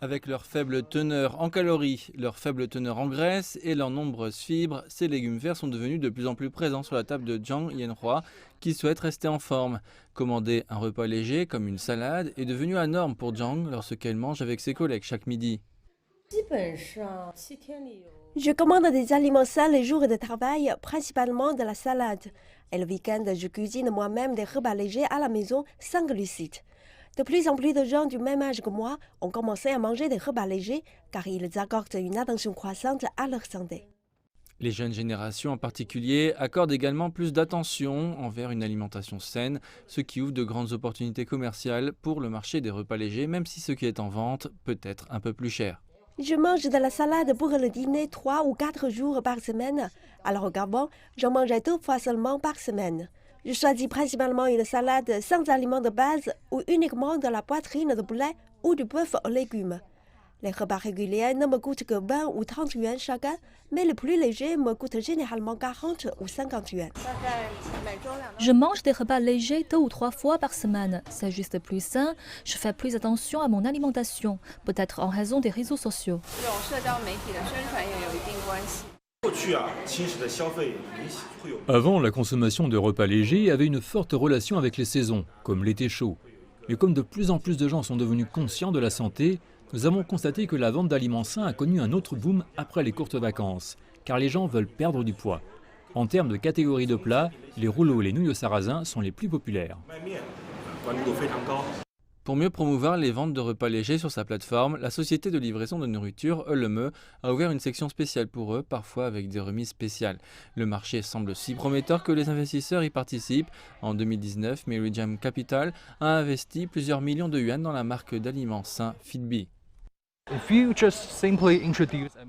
Avec leur faible teneur en calories, leur faible teneur en graisse et leurs nombreuses fibres, ces légumes verts sont devenus de plus en plus présents sur la table de Zhang Yanhua, qui souhaite rester en forme. Commander un repas léger comme une salade est devenu la norme pour Zhang lorsqu'elle mange avec ses collègues chaque midi. Je commande des aliments sains les jours de travail, principalement de la salade. Et le week-end, je cuisine moi-même des repas légers à la maison sans glucides. De plus en plus de gens du même âge que moi ont commencé à manger des repas légers car ils accordent une attention croissante à leur santé. Les jeunes générations en particulier accordent également plus d'attention envers une alimentation saine, ce qui ouvre de grandes opportunités commerciales pour le marché des repas légers, même si ce qui est en vente peut être un peu plus cher. Je mange de la salade pour le dîner 3 ou 4 jours par semaine, alors au Gabon, j'en mangeais 2 fois seulement par semaine. Je choisis principalement une salade sans aliments de base ou uniquement de la poitrine de poulet ou du bœuf aux légumes. Les repas réguliers ne me coûtent que 20 ou 30 yuan chacun, mais les plus légers me coûtent généralement 40 ou 50 yuan. Je mange des repas légers 2 ou 3 fois par semaine. C'est juste plus sain. Je fais plus attention à mon alimentation, peut-être en raison des réseaux sociaux. Avant, la consommation de repas légers avait une forte relation avec les saisons, comme l'été chaud. Mais comme de plus en plus de gens sont devenus conscients de la santé, nous avons constaté que la vente d'aliments sains a connu un autre boom après les courtes vacances, car les gens veulent perdre du poids. En termes de catégorie de plats, les rouleaux et les nouilles au sarrasin sont les plus populaires. Pour mieux promouvoir les ventes de repas légers sur sa plateforme, la société de livraison de nourriture Ele.me a ouvert une section spéciale pour eux, parfois avec des remises spéciales. Le marché semble si prometteur que les investisseurs y participent. En 2019, Meridian Capital a investi plusieurs millions de yuans dans la marque d'aliments sains Fitbee.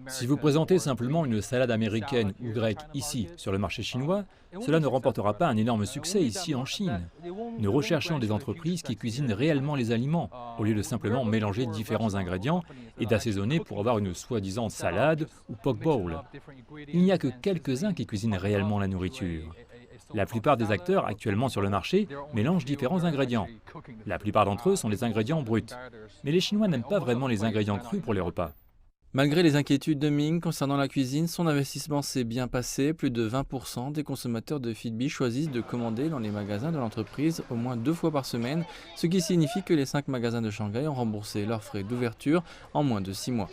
Si vous présentez simplement une salade américaine ou grecque ici, sur le marché chinois, cela ne remportera pas un énorme succès ici en Chine. Nous recherchons des entreprises qui cuisinent réellement les aliments, au lieu de simplement mélanger différents ingrédients et d'assaisonner pour avoir une soi-disant salade ou poke bowl. Il n'y a que quelques-uns qui cuisinent réellement la nourriture. La plupart des acteurs actuellement sur le marché mélangent différents ingrédients. La plupart d'entre eux sont des ingrédients bruts. Mais les Chinois n'aiment pas vraiment les ingrédients crus pour les repas. Malgré les inquiétudes de Ming concernant la cuisine, son investissement s'est bien passé. Plus de 20% des consommateurs de Fitbee choisissent de commander dans les magasins de l'entreprise au moins 2 fois par semaine, ce qui signifie que les 5 magasins de Shanghai ont remboursé leurs frais d'ouverture en moins de 6 mois.